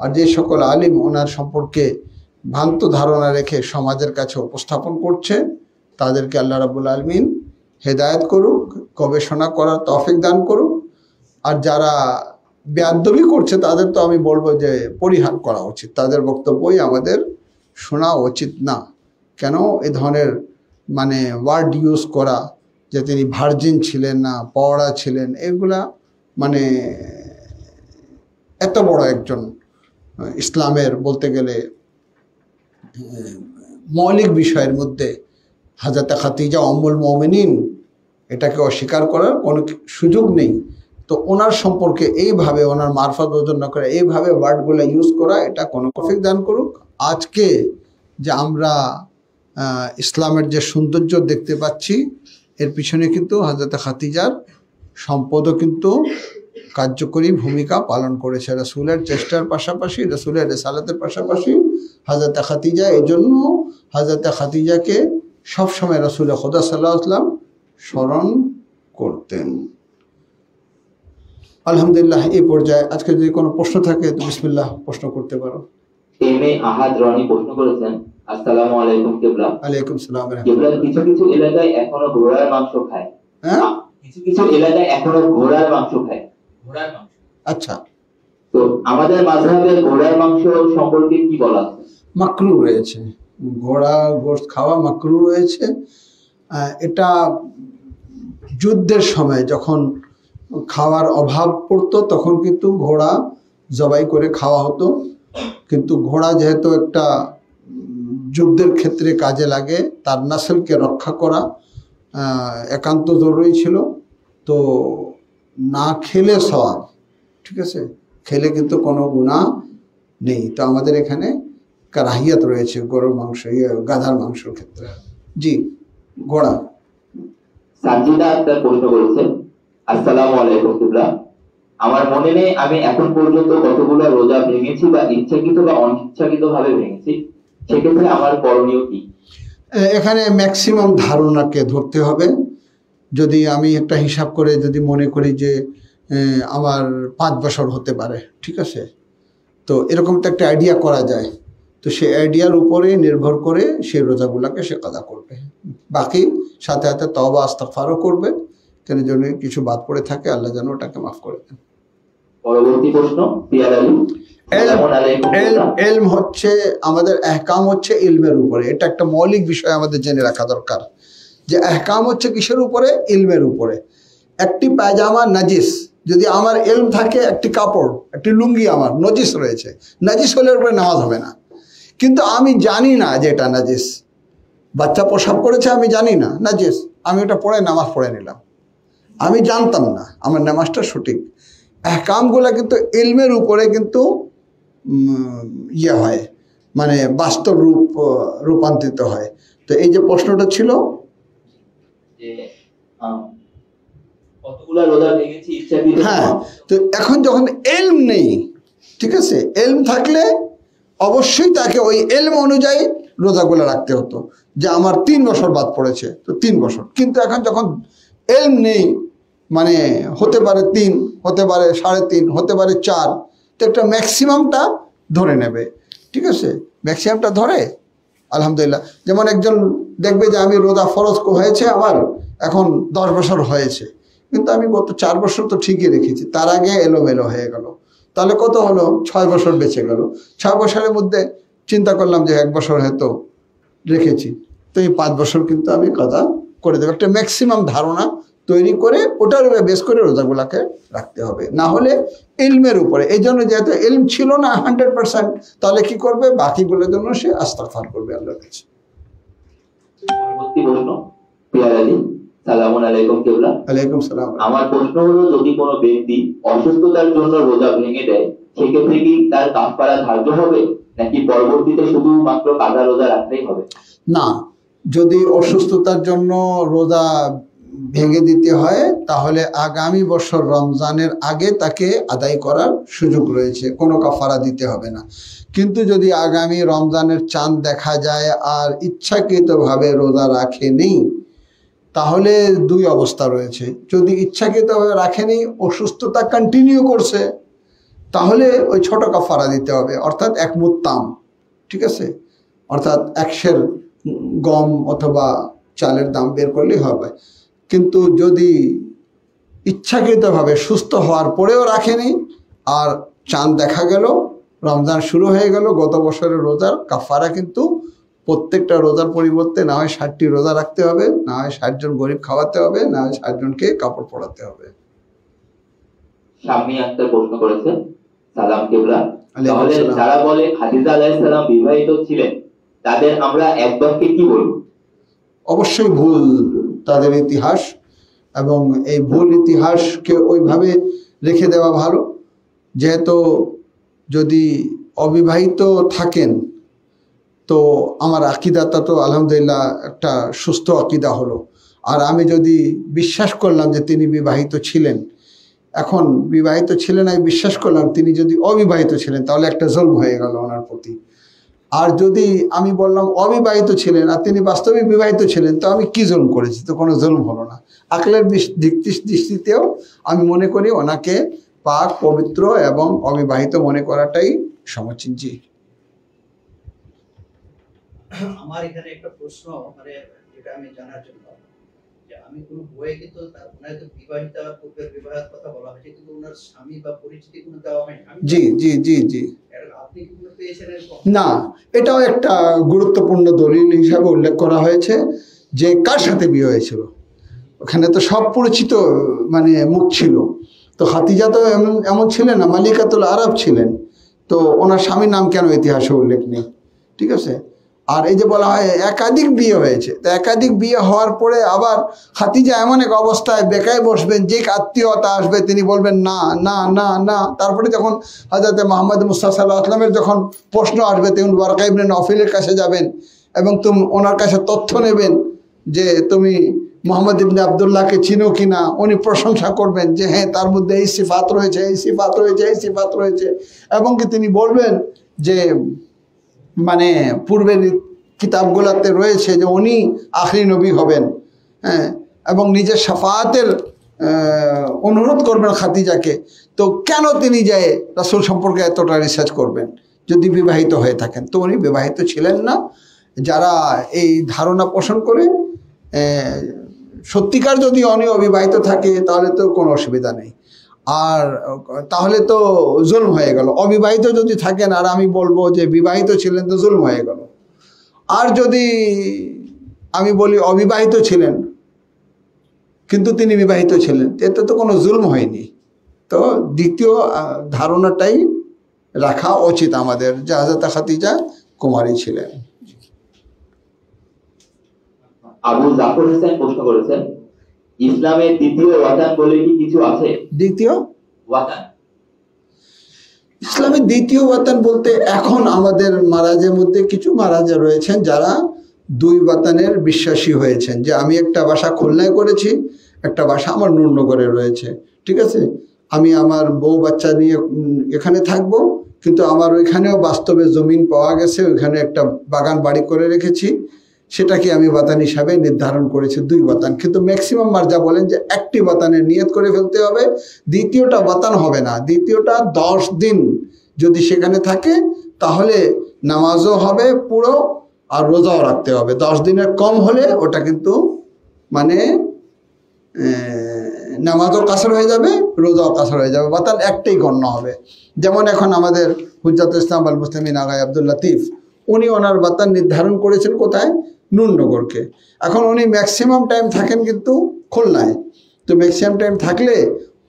আর যে সকল আলিম ওনার সম্পর্কে ভ্রান্ত ধারণা রেখে সমাজের কাছে উপস্থাপন করছে, তাদেরকে আল্লাহ রাব্বুল আলামিন হেদায়েত করুক, গবেষণা করার তৌফিক দান করুক। আর যারা বেয়াদবি করছে তাদের তো আমি বলবো যে পরিহার করা উচিত, তাদের বক্তব্যই আমাদের শোনা উচিত না। কেন এ ধরনের মানে ওয়ার্ড ইউজ করা, যে তিনি ভার্জিন ছিলেন না, পওড়া ছিলেন, এগুলা মানে এত বড় একজন ইসলামের বলতে গেলে মৌলিক বিষয়ের মধ্যে হযরতে খাদিজা উম্মুল মুমিনিন, এটাকে অস্বীকার করার কোনো সুযোগ নেই। তো ওনার সম্পর্কে এইভাবে ওনার মারফত অর্জন না করে এইভাবে ওয়ার্ডগুলো ইউজ করা, এটা কোনো তৌফিক দান করুক। আজকে যে আমরা ইসলামের যে সৌন্দর্য দেখতে পাচ্ছি, এর পিছনে কিন্তু হযরতে খাদিজার সম্পদও কিন্তু কার্যকরী ভূমিকা পালন করেছে। রাসূলের চেষ্টার পাশাপাশি, রাসূলের রিসালাতের পাশাপাশি হযরতে খাদিজা, এই জন্য হযরতে খাদিজাকে সবসময় রাসূল খুদা সাল্লাল্লাহু আলাইহি ওয়াসাল্লাম স্মরণ করতেন। আলহামদুলিল্লাহ, এই পর্যায়ে আজকে যদি কোনো প্রশ্ন থাকে তো বিসমিল্লাহ, প্রশ্ন করতে পারো। এম এ আহাদ রনি প্রশ্ন করেছেন, আসসালামু আলাইকুম কিবলা। ওয়ালাইকুম সালাম। কিবলা, কিছু কিছু এলাকায় এখনো ঘোড়ার মাংস খায়। হ্যাঁ, কিছু কিছু এলাকায় এখনো ঘোড়ার মাংস খায়। ঘোড়ার মাংস, আচ্ছা। তো আমাদের মাযহাবে ঘোড়ার মাংস সম্পর্কে কি বলা আছে? মাকরুহ রয়েছে, ঘোড়া গোশত খাওয়া মাকরুহ রয়েছে। এটা যুদ্ধের সময় যখন খাওয়ার অভাব পড়তো তখন কিন্তু ঘোড়া জবাই করে খাওয়া হতো। কিন্তু ঘোড়া যেহেতু একটা যুদ্ধের ক্ষেত্রে কাজে লাগে, তার নাসলকে রক্ষা করা একান্ত জরুরি ছিল। তো না খেলে সওয়াব, ঠিক আছে, খেলে কিন্তু কোনো গুনাহ নেই। তো আমাদের এখানে কারাহিয়াত রয়েছে গরুর মাংস, গাধার মাংসের ক্ষেত্রে। জি, ঘোড়া। সাজিদা আক্তার প্রশ্ন করেছেন, আসসালামু আলাইকুম কিবলা। আমার মনে নেই আমি এখন পর্যন্ত কতগুলো রোজা ভেঙেছি বা ইচ্ছাকৃত বা অনিচ্ছাকৃত ভাবে ভেঙেছি, সেক্ষেত্রে আমার করণীয় কি? এখানে ম্যাক্সিমাম ধারণাকে ধরতে হবে। যদি আমি একটা হিসাব করে যদি মনে করি যে আমার 5 বছর হতে পারে, ঠিক আছে, তো এরকম তো একটা আইডিয়া করা যায়। তো সেই আইডিয়ার উপরে নির্ভর করে সেই রোজাগুলোকে সে কাদা করবে। বাকি সাথে সাথে তওবা ইস্তিগফারও করবে, কেন জন্য কিছু বাদ পড়ে থাকে, আল্লাহ যেন ওটাকে মাফ করে দেন। পরবর্তী প্রশ্ন, পিয়ার আলী। ইলম হচ্ছে আমাদের, আহকাম হচ্ছে ইলমের উপরে। এটা একটা মৌলিক বিষয় আমাদের জেনে রাখা দরকার যে আহকাম হচ্ছে কিসের উপরে? ইলমের উপরে। একটি পায়জামা নাজিস, যদি আমার ইলম থাকে, একটি কাপড়, একটি লুঙ্গি আমার নজিস রয়েছে, নাজিস হলে উপরে নামাজ হবে না। কিন্তু আমি জানি না যে এটা নাজিস, বাচ্চা প্রসাব করেছে, আমি জানি না নাজিস, আমি ওটা পড়ে নামাজ পড়ে নিলাম, আমি জানতাম না, আমার নামাজটা সঠিক। আহকামগুলা কিন্তু ইলমের উপরে কিন্তু ইয়ে হয়, মানে বাস্তব রূপান্তরিত হয়। তো এই যে প্রশ্নটা ছিল হ্যাঁ, তো এখন যখন এলম নেই, ঠিক আছে, এলম থাকলে অবশ্যই তাকে ওই এলম অনুযায়ী রোজাগুলো রাখতে হতো। যে আমার 3 বছর বাদ পড়েছে, তো 3 বছর। কিন্তু এখন যখন এলম নেই, মানে হতে পারে 3, হতে পারে 3.5, হতে পারে 4, তো একটা ম্যাক্সিমামটা ধরে নেবে, ঠিক আছে, ম্যাক্সিমামটা ধরে আলহামদুলিল্লাহ। যেমন একজন দেখবে যে আমি রোজা ফরজ হয়েছে আমার এখন 10 বছর হয়েছে, কিন্তু আমি গত 4 বছর তো ঠিকই রেখেছি, তার আগে এলোমেলো হয়ে গেল, তাহলে কত হলো? 6 বছর বেঁচে গেল। 6 বছরের মধ্যে চিন্তা করলাম যে 1 বছর হয়তো রেখেছি, তো এই 5 বছর কিন্তু আমি কাজা করে দেবো। একটা ম্যাক্সিমাম ধারণা তৈরি করে ওটার উপরে বেস করে রোজাগুলাকে রাখতে হবে, না হলে ইলমের উপরে। এই জন্য যেহেতু ইলম ছিল না 100%, তাহলে কি করবে, বাকিগুলোর জন্য সে ইস্তিগফার করবে আল্লাহর কাছে। পরবর্তী প্রশ্ন, পিয়ার আলী, সালামুন আলাইকুম কিবলা। ওয়ালাইকুম সালাম। আমার প্রশ্ন হলো, যদি কোনো ব্যক্তি অসুস্থতার জন্য রোজা ভেঙে দেয়, সেক্ষেত্রে কি তার কাফারা ধার্য হবে, নাকি পরবর্তীতে শুধুমাত্র কাজা রোজা রাখলেই হবে? না, যদি অসুস্থতার জন্য রোজা ভেঙে দিতে হয় তাহলে আগামী বছর রমজানের আগে তাকে আদায় করার সুযোগ রয়েছে, কোনো কাফারা দিতে হবে না। কিন্তু যদি আগামী রমজানের চাঁদ দেখা যায় আর ইচ্ছাকৃতভাবে রোজা রাখেনি, তাহলে দুই অবস্থা রয়েছে। যদি ইচ্ছাকৃতভাবে রাখেনি, অসুস্থতা কন্টিনিউ করছে, তাহলে ওই ছোট কাফারা দিতে হবে, অর্থাৎ এক মুত্তাম, ঠিক আছে, অর্থাৎ 100 গম অথবা চালের দাম বের করলেই হবে। কিন্তু যদি ইচ্ছাকৃতভাবে সুস্থ হওয়ার পরেও রাখেনি আর চাঁদ দেখা গেল, রমজান শুরু হয়ে গেল, গত বছরের রোজার কাফারা কিন্তু প্রত্যেকটা রোজার পরিবর্তে না হয় 60টি রোজা রাখতে হবে, না হয় 60 জন গরিব খাওয়াতে হবে, না হয় 60 জনকে কাপড় পরাতে হবে। শাম্মী আক্তার প্রশ্ন করেছে, সালাম কিবলা। তাহলে যারা বলে খাদিজা আলাইহিস সালাম বিবাহিত ছিলেন, তাদের আমরা এক বাক্যে কি বলবো? অবশ্যই ভুল তাদের ইতিহাস, এবং এই ভুল ইতিহাসকে ওইভাবে রেখে দেওয়া ভালো। যেহেতু যদি অবিবাহিত থাকেন, তো আমার আকিদাটা তো আলহামদুলিল্লাহ একটা সুস্থ আকিদা হলো। আর আমি যদি বিশ্বাস করলাম যে তিনি বিবাহিত ছিলেন, এখন বিবাহিত ছিলেন আমি বিশ্বাস করলাম, তিনি যদি অবিবাহিত ছিলেন তাহলে একটা জুলম হয়ে গেল ওনার প্রতি। আর যদি আমি বললাম অবিবাহিত ছিলেন আর তিনি বাস্তবে বিবাহিত ছিলেন, তো আমি কি জুলম করেছি? তো কোনো জুলম হলো না। আকলের দৃষ্টিতেও আমি মনে করি ওনাকে পাক, পবিত্র এবং অবিবাহিত মনে করাটাই সমীচীন। জি, আমার এখানে একটা প্রশ্ন, মানে যেটা আমি জানার জন্য, যে আমি কোনো বইয়ে কিন্তু ওনাকে বিবাহিত আর পূর্বের বিবাহের কথা বলা হয়েছে, কিন্তু ওনার স্বামী বা পরিচিতি কোনো দেওয়া হয়নি। জি জি জি জি, আপনি কি কোনো পেয়েছেন এরকম? না, এটাও একটা গুরুত্বপূর্ণ দলিল হিসাবে উল্লেখ করা হয়েছে যে কার সাথে বিয়ে হয়েছিল। ওখানে তো সব পরিচিত মানে মুখ ছিল। তো খাদিজা তো এমন ছিলেন না, মালিকাতুল আরব ছিলেন, তো ওনার স্বামীর নাম কেন ইতিহাসে উল্লেখ নেই? ঠিক আছে। আর এই যে বলা হয় একাধিক বিয়ে হয়েছে, তো একাধিক বিয়ে হওয়ার পরে আবার খাদিজা এমন এক অবস্থায় বেকায় বসবেন, যে আত্মীয়তা আসবে তিনি বলবেন না না না না। তারপরে যখন হযরত মুহাম্মদ মুস্তাফা সাল্লাল্লাহু আলাইহি ওয়াসাল্লামের যখন প্রশ্ন আসবে, তিনি ওয়ারকা ইবনে নওফলের কাছে যাবেন এবং ওনার কাছে তথ্য নেবেন যে তুমি মোহাম্মদ ইবনে আবদুল্লাহকে চিনো কিনা। উনি প্রশংসা করবেন যে হ্যাঁ, তার মধ্যে এই সিফাত রয়েছে, এই সিফাত রয়েছে, এই সিফাত রয়েছে, এবং কি তিনি বলবেন যে মানে পূর্বের কিতাবগুলোতে রয়েছে যে উনি আখরি নবী হবেন, হ্যাঁ, এবং নিজের শাফাআতের অনুরোধ করবেন খাদিজাকে। তো কেন তিনি যায় রাসূল সম্পর্কে এতটা রিসার্চ করবেন যদি বিবাহিত হয়ে থাকেন? তো উনি বিবাহিত ছিলেন না। যারা এই ধারণা পোষণ করে, সত্যিকার যদি উনি অবিবাহিত থাকে তাহলে তো কোনো অসুবিধা নেই, আর তাহলে তো জুলম হয়ে গেল। অবিবাহিত যদি থাকেন আর আমি বলবো যে বিবাহিত ছিলেন, তো জুলম হয়ে গেল। আর যদি আমি বলি অবিবাহিত ছিলেন কিন্তু তিনি বিবাহিত ছিলেন, এতে তো কোনো জুলম হয়নি। তো দ্বিতীয় ধারণাটাই রাখা উচিত আমাদের, যে হযরত খাদিজা কুমারী ছিলেন। আবু জাফর হোসেন প্রশ্ন করেছেন, ইসলামের দ্বিতীয় ওয়াতান বলে কি কিছু আছে? দ্বিতীয় ওয়াতান, ইসলামের দ্বিতীয় ওয়াতান বলতে এখন আমাদের মারাজের মধ্যে কিছু মারাজা রয়েছেন যারা দুই ওয়াতানের বিশ্বাসী হয়েছেন, যে আমি একটা বাসা খুলনায় করেছি, একটা বাসা আমার নুরনগরে রয়েছে, ঠিক আছে, আমি আমার বউ বাচ্চা নিয়ে এখানে থাকবো, কিন্তু আমার ওইখানেও বাস্তবে জমিন পাওয়া গেছে, ওইখানে একটা বাগান বাড়ি করে রেখেছি, সেটাকে আমি ওয়াতান হিসাবে নির্ধারণ করেছি দুই ওয়াতান। কিন্তু ম্যাক্সিমাম মার্জা বলেন যে একটি ওয়াতানের নিয়ত করে ফেলতে হবে, দ্বিতীয়টা ওয়াতান হবে না। দ্বিতীয়টা 10 দিন যদি সেখানে থাকে তাহলে নামাজও হবে পুরো আর রোজাও রাখতে হবে। 10 দিনের কম হলে ওটা কিন্তু মানে নামাজও কাসর হয়ে যাবে, রোজাও কাসর হয়ে যাবে, ওয়াতান একটাই গণ্য হবে। যেমন এখন আমাদের হুজ্জাতুল ইসলাম আল মুসলিমিন আগাই আব্দুল লতিফ, উনি ওনার ওয়াতান নির্ধারণ করেছেন কোথায়? নুরনগরকে। এখন উনি ম্যাক্সিমাম টাইম থাকেন কিন্তু খুলনায়। তো তো ম্যাক্সিমাম টাইম থাকলে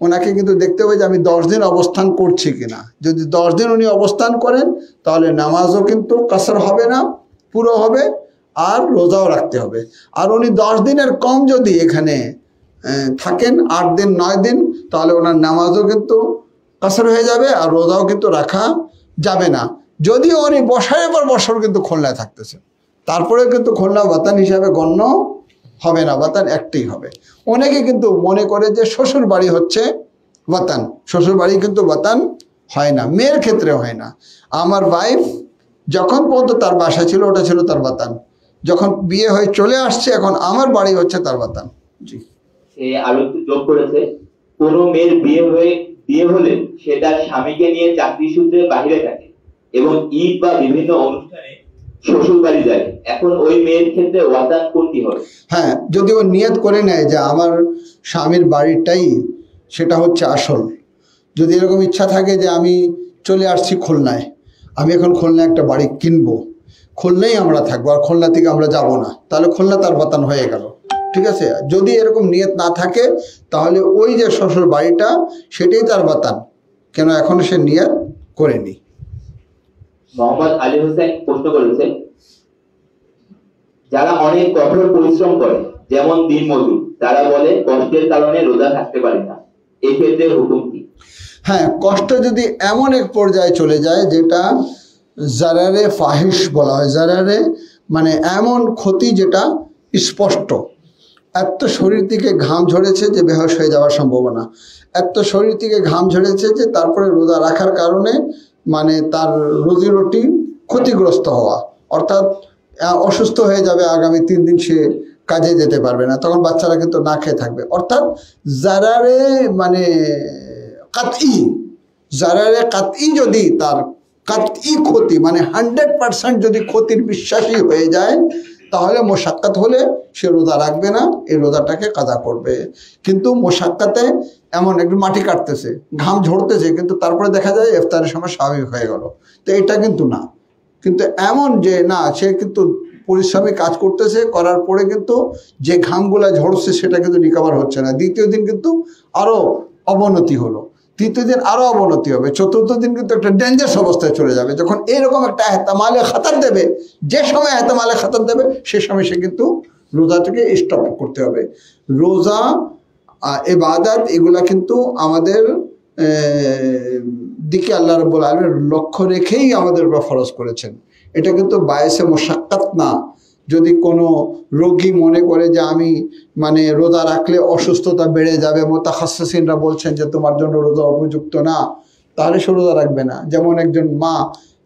ওনাকে কিন্তু দেখতে হবে যে আমি 10 দিন অবস্থান করছি কিনা। যদি 10 দিন উনি অবস্থান করেন তাহলে নামাজও কিন্তু কাসর হবে না, পুরো হবে, আর রোজাও রাখতে হবে। আর উনি 10 দিনের কম যদি এখানে থাকেন, 8 দিন 9 দিন, তাহলে ওনার নামাজও কিন্তু কাসর হয়ে যাবে আর রোজাও কিন্তু রাখা যাবে না। যদিও উনি বছরের পর বছর কিন্তু খুলনায় থাকতেছেন, তারপরেও কিন্তু খুলনা বাতান হিসাবে গণ্য হবে না, বাতান একটাই হবে। অনেকে কিন্তু মনে করে যে শ্বশুর বাড়ি হচ্ছে বাতান, শ্বশুর বাড়ি কিন্তু বাতান হয় না, মেয়ের ক্ষেত্রে হয় না। আমার ওয়াইফ যখন পর্যন্ত তার বাসা ছিল ওটা ছিল তার বাতান, যখন বিয়ে হয়ে চলে আসছে এখন আমার বাড়ি হচ্ছে তার বাতান। জি, সে আরো একটু যোগ করেছে, কোন মেয়ের বিয়ে হলে সে তার স্বামীকে নিয়ে চাকরি সূত্রে বাইরে থাকে এবং ঈদ বা বিভিন্ন অনুষ্ঠানে শ্বশুর বাড়ি যায়, এখন ওই মেয়ের ক্ষেত্রে ওয়াতান কোনটি হবে? হ্যাঁ, যদি ও নিয়ত করে নেয় যে আমার স্বামীর বাড়িটাই সেটা হচ্ছে আসল, যদি এরকম ইচ্ছা থাকে যে আমি চলে আসছি খুলনায়, আমি এখন খুলনায় একটা বাড়ি কিনবো, খুলনায় আমরা থাকবো আর খুলনা থেকে আমরা যাব না, তাহলে খুলনা তার বাতান হয়ে গেল। ঠিক আছে, যদি এরকম নিয়ত না থাকে তাহলে ওই যে শ্বশুর বাড়িটা সেটাই তার বাতান, কেন এখন সে নিয়ত করেনি। মোহাম্মদ আলী হোসেন প্রশ্ন করেছে, যারা অনেক কঠোর পরিশ্রম করে যেমন দিনমজুর, তারা বলে কষ্টের কারণে রোজা থাকতে পারে না, এই ক্ষেত্রে হুকুম কি? হ্যাঁ, কষ্ট যদি এমন এক পর্যায়ে চলে যায় যেটা জারারে ফাহিশ বলা হয়, জারারে মানে এমন ক্ষতি যেটা স্পষ্ট, এত শরীর থেকে ঘাম ঝরেছে যে বেহুশ হয়ে যাওয়ার সম্ভাবনা, এত শরীর থেকে ঘাম ঝরেছে যে তারপরে রোজা রাখার কারণে মানে তার রুজি রুটি ক্ষতিগ্রস্ত হওয়া, অর্থাৎ অসুস্থ হয়ে যাবে, আগামী 3 দিন সে কাজে যেতে পারবে না, তখন বাচ্চারা কিন্তু না খেয়ে থাকবে। অর্থাৎ জারারে মানে জারারে কাতই যদি তার কাতই ক্ষতি মানে 100% যদি ক্ষতির বিশ্বাসী হয়ে যায় তাহলে মোশাক্কাত হলে সে রোজা রাখবে না, এই রোজাটাকে কাজা করবে। কিন্তু মোশাক্কাতে এমন একটু মাটি কাটতেছে, ঘাম ঝরতেছে, কিন্তু তারপরে দেখা যায় ইফতারের সময় স্বাভাবিক হয়ে গেল, তো এটা কিন্তু না। কিন্তু এমন যে না, সে কিন্তু পরিশ্রমী কাজ করতেছে, করার পরে কিন্তু যে ঘামগুলা ঝরছে সেটা কিন্তু রিকভার হচ্ছে না, দ্বিতীয় দিন কিন্তু আরো অবনতি হলো, তৃতীয় দিন আরো অবনতি হবে, চতুর্থ দিন কিন্তু একটা ডেঞ্জারাস অবস্থায় চলে যাবে। যখন এরকম একটা এহতেমালে খাতার দেবে, যে সময় এহতেমালে খাতার দেবে সে সময় সে কিন্তু রোজাটাকে স্টপ করতে হবে। রোজা ইবাদত এগুলা কিন্তু আমাদের দিকে আল্লাহ রাব্বুল আলামিন লক্ষ্য রেখেই আমাদের উপর ফরজ করেছেন, এটা কিন্তু বায়েসে মুশাক্কাত না। যদি কোনো রোগী মনে করে যে আমি মানে রোজা রাখলে অসুস্থতা বেড়ে যাবে, মুতাখাসসিসিনরা বলছেন যে তোমার জন্য রোজা উপযুক্ত না, তাহলে সে রোজা রাখবে না। যেমন একজন মা,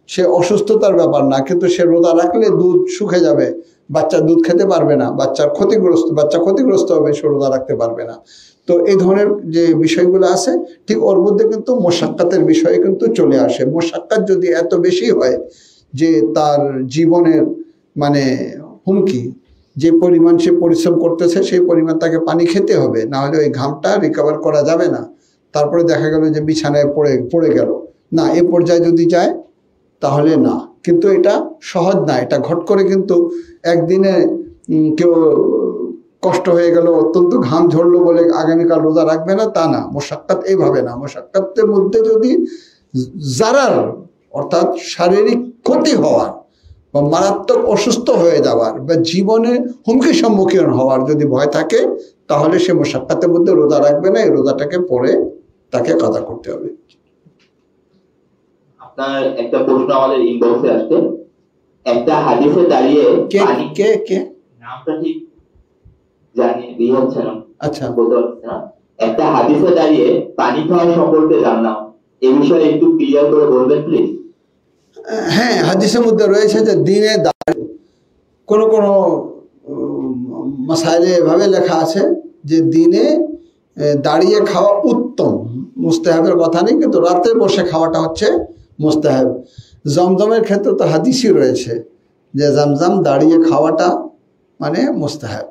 সে অসুস্থতার ব্যাপার না, কিন্তু সে রোজা রাখলে দুধ শুকে যাবে, বাচ্চা দুধ খেতে পারবে না, বাচ্চা ক্ষতিগ্রস্ত হবে, সে রোজা রাখতে পারবে না। তো এই ধরনের যে বিষয়গুলো আছে ঠিক ওর মধ্যে কিন্তু মোশাক্কাতের বিষয় কিন্তু চলে আসে। মোশাক্কাত যদি এত বেশি হয় যে তার জীবনের মানে হুমকি, যে পরিমাণ সে পরিশ্রম করতেছে সেই পরিমাণ তাকে পানি খেতে হবে, না হলে ওই ঘামটা রিকভার করা যাবে না। তারপরে দেখা গেল যে বিছানায় পড়ে গেল, না এ পর্যায়ে যদি যায় তাহলে না। কিন্তু এটা সহজ না, এটা ঘট করে কিন্তু একদিনে কেউ কষ্ট হয়ে গেল, অত্যন্ত ঘাম ঝরলো বলে আগামীকাল রোজা রাখবে না, তা না। মোশাক্কাত এইভাবে না, মোশাক্কাতের মধ্যে যদি জারার অর্থাৎ শারীরিক ক্ষতি হওয়ার বা মারাত্মক অসুস্থ হয়ে যাওয়ার বা জীবনে হুমকির সম্মুখীন হওয়ার যদি ভয় থাকে তাহলে সে মোশাক্কাতের মধ্যে রোজা রাখবে না, এই রোজাটাকে পরে তাকে কাজা করতে হবে। আপনার একটা প্রশ্ন আমাদের ইনবক্সে আসছে, একটা হাদিসে দাঁড়িয়ে কে নামটা ঠিক জানি দিয়ে হচ্ছে না, আচ্ছা বলতে পারছি না। একটা হাদিসে দাঁড়িয়ে পানি খাওয়া সম্পর্কে জানলাম, এই বিষয়ে একটু ক্লিয়ার করে বলবেন প্লিজ। হ্যাঁ, হাদিসের মধ্যে রয়েছে যে দিনে কোনো মাসাইলে এভাবে লেখা আছে যে দিনে দাঁড়িয়ে খাওয়া উত্তম, মুস্তাহাবের কথা নেই, কিন্তু রাতে বসে খাওয়াটা হচ্ছে মুস্তাহাব। জমজমের ক্ষেত্রে তো হাদিসই রয়েছে যে জমজম দাঁড়িয়ে খাওয়াটা মানে মুস্তাহাব।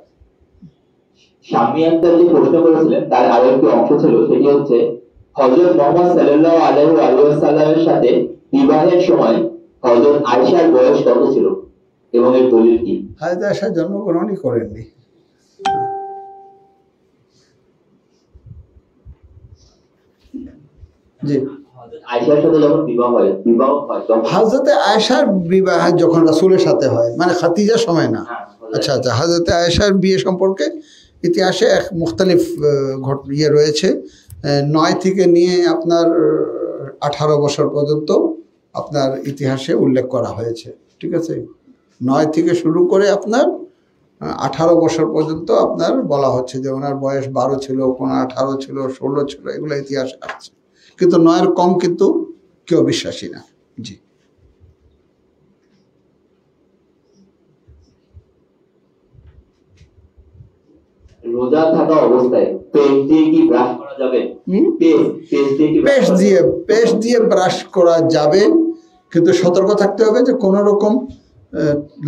স্বামী আক্তার যে প্রশ্ন করেছিলেন তার আরো একটি অংশ ছিল, সেটি হচ্ছে হযরত মুহাম্মদ সাল্লাল্লাহু আলাইহি ওয়াসাল্লামের সাথে বিবাহের সময় হযরত আয়েশার বয়স কত ছিল এবং এর দলিল কি? হযরত আয়েশা জন্মগ্রহণই করেননি। জি, আয়েশার সাথে যখন বিবাহ হয় তখন হযরতে আয়েশার বিবাহ যখন রাসূলের সাথে হয়, মানে খাদিজার সময় না। আচ্ছা আচ্ছা, হযরতে আয়েশার বিয়ে সম্পর্কে ইতিহাসে এক মুখতালিফ ইয়ে রয়েছে। 9 থেকে নিয়ে আপনার 18 বছর পর্যন্ত আপনার ইতিহাসে উল্লেখ করা হয়েছে, ঠিক আছে। 9 থেকে শুরু করে আপনার 18 বছর পর্যন্ত আপনার বলা হচ্ছে যে ওনার বয়স 12 ছিল, কোনো 18 ছিল, 16 ছিল, এগুলো ইতিহাসে আছে। কিন্তু 9-এর কম কিন্তু কেউ বিশ্বাসী না। জি, রোজা থাকা অবস্থায় পেস্ট দিয়ে কি ব্রাশ করা যাবে? পেস্ট দিয়ে ব্রাশ করা যাবে, কিন্তু সতর্ক থাকতে হবে যে কোনো রকম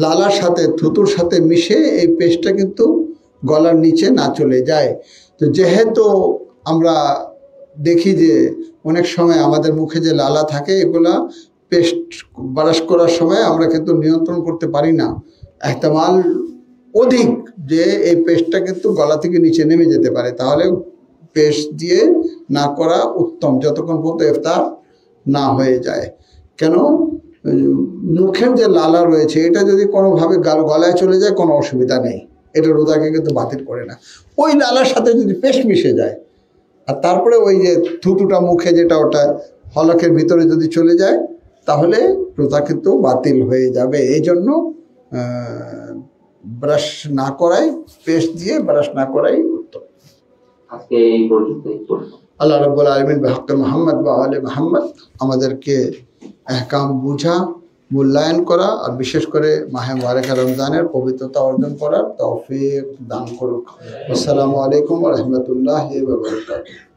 লালার সাথে থুতুর সাথে মিশে এই পেস্টটা কিন্তু গলার নিচে না চলে যায়। তো যেহেতু আমরা দেখি যে অনেক সময় আমাদের মুখে যে লালা থাকে এগুলা পেস্ট ব্রাশ করার সময় আমরা কিন্তু নিয়ন্ত্রণ করতে পারি না, এহতেমাল অধিক যে এই পেস্টটা কিন্তু গলা থেকে নিচে নেমে যেতে পারে। তাহলে পেস্ট দিয়ে না করা উত্তম, যতক্ষণ পর্যন্ত ইফতার না হয়ে যায়। কেন, মুখের যে লালা রয়েছে এটা যদি কোনোভাবে গলায় চলে যায় কোনো অসুবিধা নেই, এটা রোজাকে কিন্তু বাতিল করে না। ওই লালার সাথে যদি পেস্ট মিশে যায় আর তারপরে ওই যে থুতুটা মুখে যেটা ওটা হলকের ভিতরে যদি চলে যায় তাহলে রোজা কিন্তু বাতিল হয়ে যাবে। এই জন্য ব্রাশ না করাই, পেস্ট দিয়ে ব্রাশ না করাই উত্তম। আজকে এই পর্যন্তই। আল্লাহ রাব্বুল আলামিন বিহাক্কে মুহাম্মদ ওয়া আলে মুহাম্মদ আমাদেরকে আহকাম বুঝা, মূল্যায়ন করা আর বিশেষ করে মাহে মুবারক রমজানের পবিত্রতা অর্জন করার তৌফিক দান করুক। আসসালামু আলাইকুম ওয়া রাহমাতুল্লাহি ওয়া বারাকাতুহু।